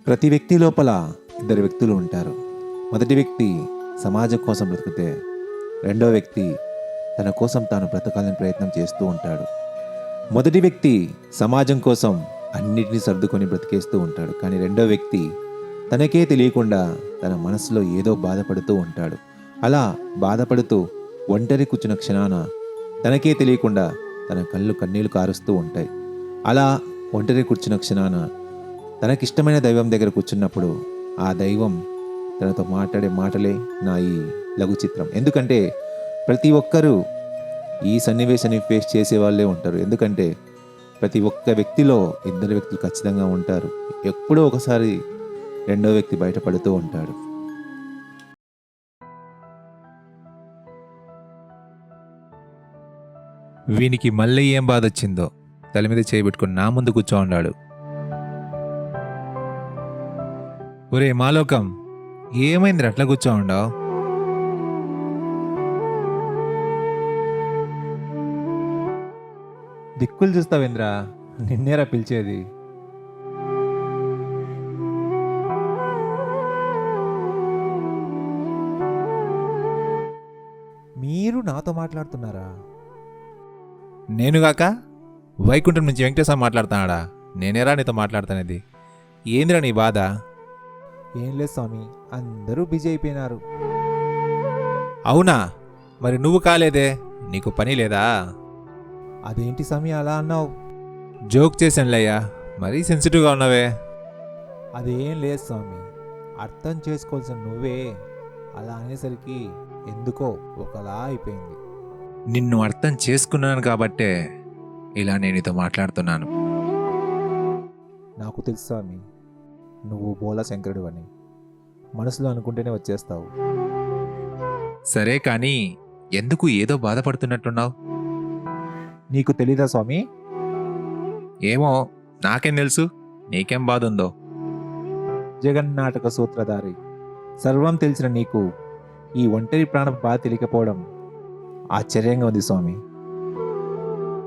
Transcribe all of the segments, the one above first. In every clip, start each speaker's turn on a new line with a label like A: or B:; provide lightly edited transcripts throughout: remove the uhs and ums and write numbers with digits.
A: ప్రతి వ్యక్తి లోపల ఇద్దరు వ్యక్తులు ఉంటారు. మొదటి వ్యక్తి సమాజం కోసం బ్రతికితే, రెండో వ్యక్తి తన కోసం తాను బ్రతకాలని ప్రయత్నం చేస్తూ ఉంటాడు. మొదటి వ్యక్తి సమాజం కోసం అన్నిటినీ సర్దుకొని బ్రతికేస్తూ ఉంటాడు. కానీ రెండో వ్యక్తి తనకే తెలియకుండా తన మనసులో ఏదో బాధపడుతూ ఉంటాడు. అలా బాధపడుతూ ఒంటరి కూర్చున్న క్షణాన తనకే తెలియకుండా తన కళ్ళు కన్నీళ్లు కారుస్తూ ఉంటాయి. అలా ఒంటరి కూర్చున్న క్షణాన తనకిష్టమైన దైవం దగ్గర కూర్చున్నప్పుడు ఆ దైవం తనతో మాట్లాడే మాటలే నా ఈ లఘు చిత్రం. ఎందుకంటే ప్రతి ఒక్కరూ ఈ సన్నివేశాన్ని ఫేస్ చేసే వాళ్ళే ఉంటారు. ఎందుకంటే ప్రతి ఒక్క వ్యక్తిలో ఇద్దరు వ్యక్తులు ఖచ్చితంగా ఉంటారు. ఎప్పుడో ఒకసారి రెండో వ్యక్తి బయటపడుతూ ఉంటాడు.
B: వీనికి మళ్ళీ ఏం బాధ వచ్చిందో తల మీద చేయబెట్టుకుని నా ముందు కూర్చో ఉన్నాడు. ఒరే మాలోకం, ఏమైంది అట్లా కూర్చో ఉండావు?
A: దిక్కులు చూస్తావేంద్రా, నిన్నేరా పిలిచేది. మీరు నాతో మాట్లాడుతున్నారా?
B: నేనుగాక వైకుంఠం నుంచి వెంకటేశ్వర మాట్లాడుతున్నాడా? నేనేరా నీతో మాట్లాడుతానేది. ఏందిరా నీ బాధ?
A: ఏం లేదు స్వామి, అందరూ బిజీ అయిపోయినారు.
B: అవునా? మరి నువ్వు కాలేదే, నీకు పని లేదా?
A: అదేంటి స్వామి అలా అన్నావు?
B: జోక్ చేశానులేయ్యా, మరీ సెన్సిటివ్గా ఉన్నావే.
A: అదేం లేదు స్వామి, అర్థం చేసుకోవాల్సిన నువ్వే అలా అనేసరికి ఎందుకో ఒకలా అయిపోయింది.
B: నిన్ను అర్థం చేసుకున్నాను కాబట్టే ఇలా నేను నీతో మాట్లాడుతున్నాను.
A: నాకు తెలుసు స్వామి, నువ్వు బోలా శంకరుడు అని మనసులో అనుకుంటేనే వచ్చేస్తావు.
B: సరే కానీ ఎందుకు ఏదో బాధపడుతున్నట్టున్నావు?
A: నీకు తెలీదా స్వామి?
B: ఏమో, నాకేం తెలుసు నీకేం బాధ ఉందో.
A: జగన్నాటక సూత్రధారి సర్వం తెలిసిన నీకు ఈ ఒంటరి ప్రాణ బాధ తెలియకపోవడం ఆశ్చర్యంగా ఉంది స్వామి.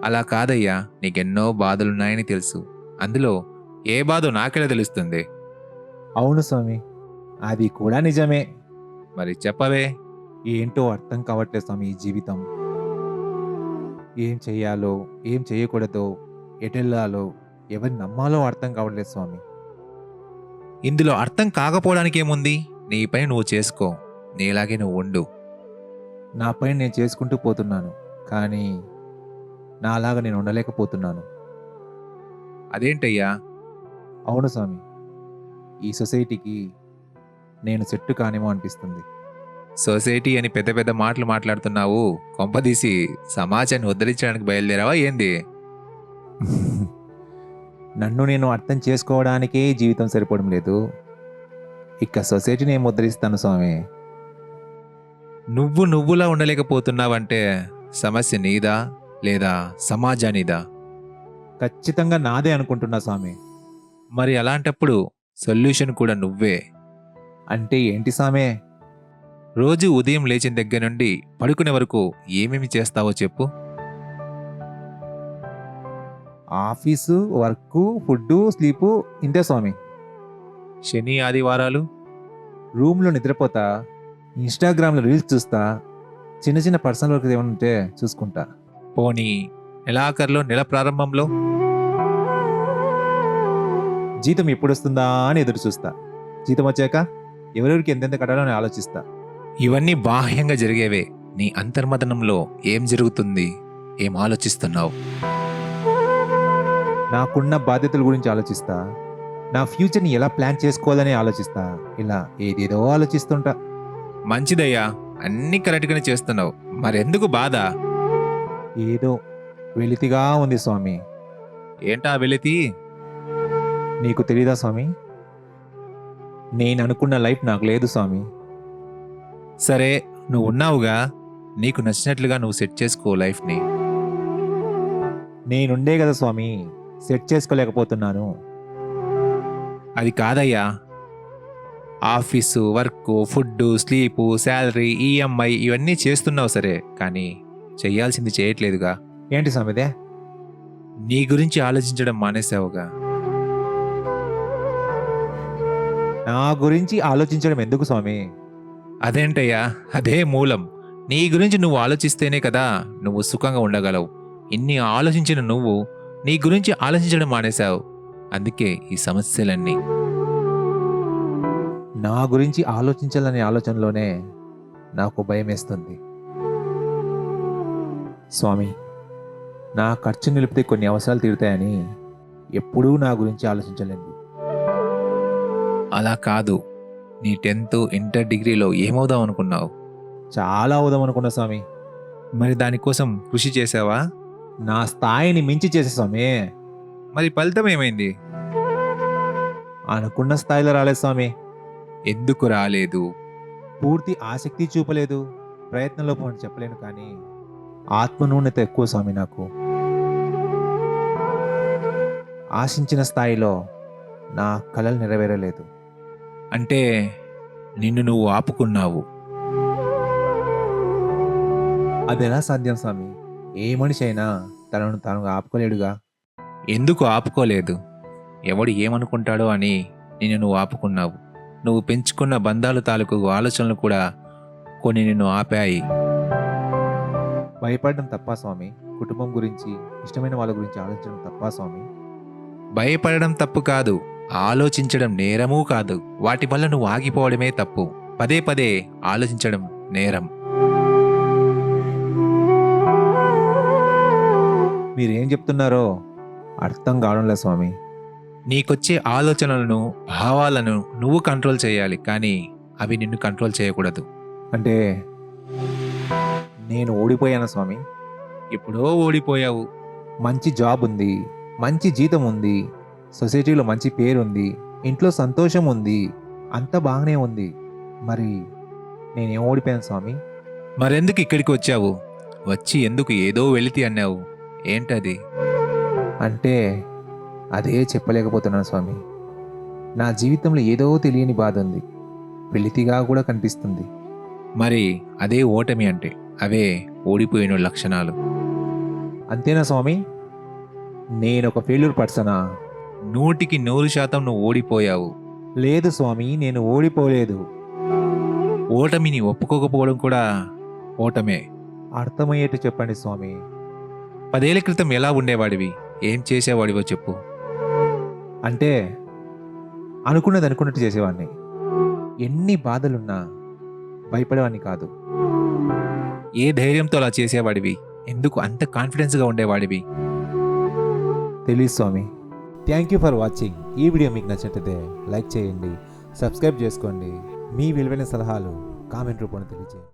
B: అలా కాదయ్యా, నీకెన్నో బాధలున్నాయని తెలుసు. అందులో ఏ బాధో నాకెలా తెలుస్తుంది?
A: అవును స్వామి, అది కూడా నిజమే.
B: మరి చెప్పవే.
A: ఏంటో అర్థం కావట్లేదు స్వామి ఈ జీవితం. ఏం చెయ్యాలో, ఏం చేయకూడదో, ఎటెళ్ళాలో, ఎవరిని నమ్మాలో అర్థం కావట్లేదు స్వామి.
B: ఇందులో అర్థం కాకపోవడానికి ఏముంది? నీ పని నువ్వు చేసుకో, నీలాగే నువ్వు ఉండు.
A: నా పని నేను చేసుకుంటూ పోతున్నాను, కానీ నాలాగా నేను ఉండలేకపోతున్నాను.
B: అదేంటయ్యా?
A: అవును స్వామి, ఈ సొసైటీకి నేను సెట్టు కానేమో అనిపిస్తుంది.
B: సొసైటీ అని పెద్ద పెద్ద మాటలు మాట్లాడుతున్నావు. కొంపదీసి సమాజాన్ని ఉద్ధరించడానికి బయలుదేరావా ఏంది?
A: నన్ను నేను అర్థం చేసుకోవడానికే జీవితం సరిపోవడం లేదు, ఇక సొసైటీని ఏం ముద్రిస్తాను స్వామి.
B: నువ్వు నువ్వులా ఉండలేకపోతున్నావంటే సమస్య నీదా లేదా సమాజానిదా?
A: ఖచ్చితంగా నాదే అనుకుంటున్నా స్వామి.
B: మరి అలాంటప్పుడు సొల్యూషన్ కూడా నువ్వే.
A: అంటే ఏంటి స్వామి?
B: రోజు ఉదయం లేచిన దగ్గర నుండి పడుకునే వరకు ఏమేమి చేస్తావో చెప్పు.
A: ఆఫీసు, వర్క్, ఫుడ్, స్లీపు, ఇంతే స్వామి.
B: శని ఆదివారాలు?
A: రూమ్లో నిద్రపోతా, ఇన్స్టాగ్రామ్లో రీల్స్ చూస్తా, చిన్న చిన్న పర్సనల్ వర్క్ ఏమైనా ఉంటే చూసుకుంటా.
B: పోనీ నెలాఖరులో, నెల ప్రారంభంలో?
A: జీతం ఎప్పుడు వస్తుందా అని ఎదురు చూస్తా. జీతం వచ్చాక ఎవరెవరికి ఎంతెంత కట్టాలో అని ఆలోచిస్తా.
B: ఇవన్నీ బాహ్యంగా జరిగేవే. నీ అంతర్మదనంలో ఏం జరుగుతుంది? ఏం ఆలోచిస్తున్నావు?
A: నాకున్న బాధ్యతల గురించి ఆలోచిస్తా, నా ఫ్యూచర్ని ఎలా ప్లాన్ చేసుకోవాలని ఆలోచిస్తా. ఇలా ఏదేదో ఆలోచిస్తుంటా.
B: మంచిదయ్యా, అన్నీ కరెక్ట్గానే చేస్తున్నావు. మరెందుకు బాధ?
A: ఏదో వెలితిగా ఉంది స్వామి.
B: ఏంటా వెలితి?
A: నీకు తెలీదా స్వామి? నేను అనుకున్న లైఫ్ నాకు లేదు స్వామి.
B: సరే, నువ్వు ఉన్నావుగా, నీకు నచ్చినట్లుగా నువ్వు సెట్ చేసుకో లైఫ్ని.
A: నేనుండే కదా స్వామి సెట్ చేసుకోలేకపోతున్నాను.
B: అది కాదయ్యా, office, work, food, sleep, salary, EMI ఇవన్నీ చేస్తున్నావు సరే, కానీ చెయ్యాల్సింది చేయట్లేదుగా.
A: ఏంటి స్వామిదే?
B: నీ గురించి ఆలోచించడం మానేసావుగా.
A: నా గురించి ఆలోచించడం ఎందుకు స్వామి?
B: అదేంటయ్యా, అదే మూలం. నీ గురించి నువ్వు ఆలోచిస్తేనే కదా నువ్వు సుఖంగా ఉండగలవు. ఇన్ని ఆలోచించిన నువ్వు నీ గురించి ఆలోచించడం మానేశావు. అందుకే ఈ సమస్యలన్నీ.
A: నా గురించి ఆలోచించాలనే ఆలోచనలోనే నాకు భయం వేస్తుంది. స్వామి, నా ఖర్చు నిలిపితే కొన్ని అవసరాలు తీరుతాయని ఎప్పుడూ నా గురించి ఆలోచించలేదు.
B: అలా కాదు. నీ 10th ఇంటర్ డిగ్రీలో ఏమవుదాం అనుకున్నావు?
A: చాలా అవుదాం అనుకున్నా స్వామి.
B: మరి దానికోసం కృషి చేసావా?
A: నా స్థాయిని మించి చేసే స్వామి.
B: మరి ఫలితం ఏమైంది?
A: అనుకున్న స్థాయిలో రాలేదు స్వామి.
B: ఎందుకు రాలేదు?
A: పూర్తి ఆసక్తి చూపలేదు. ప్రయత్నంలోపం అని చెప్పలేను, కానీ ఆత్మన్యూనత ఎక్కువ స్వామి నాకు. ఆశించిన స్థాయిలో నా కలలు నెరవేరలేదు.
B: అంటే నిన్ను నువ్వు ఆపుకున్నావు.
A: అది ఎలా సాధ్యం స్వామి? ఏ మనిషి అయినా తనను తాను ఆపుకోలేడుగా.
B: ఎందుకు ఆపుకోలేదు? ఎవడు ఏమనుకుంటాడో అని నిన్ను నువ్వు ఆపుకున్నావు. నువ్వు పెంచుకున్న బంధాలు తాలూకు ఆలోచనలు కూడా కొన్ని నిన్ను ఆపాయి.
A: భయపడడం తప్పా స్వామి? కుటుంబం గురించి, ఇష్టమైన వాళ్ళ గురించి ఆలోచించడం తప్పా స్వామి?
B: భయపడడం తప్పు కాదు, ఆలోచించడం నేరమూ కాదు. వాటి వల్ల నువ్వు ఆగిపోవడమే తప్పు. పదే పదే ఆలోచించడం నేరం.
A: మీరేం చెప్తున్నారో అర్థం కావడం లేదు స్వామి.
B: నీకొచ్చే ఆలోచనలను, భావాలను నువ్వు కంట్రోల్ చేయాలి, కానీ అవి నిన్ను కంట్రోల్ చేయకూడదు.
A: అంటే నేను ఓడిపోయాను స్వామి.
B: ఎప్పుడో ఓడిపోయావు.
A: మంచి జాబ్ ఉంది, మంచి జీతం ఉంది, సొసైటీలో మంచి పేరు ఉంది, ఇంట్లో సంతోషం ఉంది, అంతా బాగానే ఉంది. మరి నేనేం ఓడిపోయాను స్వామి?
B: మరెందుకు ఇక్కడికి వచ్చావు? వచ్చి ఎందుకు ఏదో వెళితి అన్నావు? ఏంటది?
A: అంటే అదే చెప్పలేకపోతున్నాను స్వామి. నా జీవితంలో ఏదో తెలియని బాధ ఉంది, వెలితిగా కూడా కనిపిస్తుంది.
B: మరి అదే ఓటమి అంటే? అవే ఓడిపోయిన లక్షణాలు.
A: అంతేనా స్వామి? నేను ఒక ఫెయిల్యూర్ పర్సనా?
B: 100% నువ్వు ఓడిపోయావు.
A: లేదు స్వామి, నేను ఓడిపోలేదు.
B: ఓటమిని ఒప్పుకోకపోవడం కూడా ఓటమే.
A: అర్థమయ్యేట్టు చెప్పండి స్వామి.
B: 10 ఏళ్ల క్రితం ఎలా ఉండేవాడివి? ఏం చేసేవాడివో చెప్పు.
A: అంటే అనుకున్నది అనుకున్నట్టు చేసేవాడిని. ఎన్ని బాధలున్నా భయపడేవాడిని కాదు.
B: ఏ ధైర్యంతో అలా చేసేవాడివి? ఎందుకు అంత కాన్ఫిడెన్స్గా ఉండేవాడివి?
A: తెలీదు స్వామి. Thank you for watching. ఈ వీడియో మీకు నచ్చినట్లయితే లైక్ చేయండి, సబ్స్క్రైబ్ చేసుకోండి. మీ విలువైన సలహాలు కామెంట్ రూపంలో తెలియజేయండి.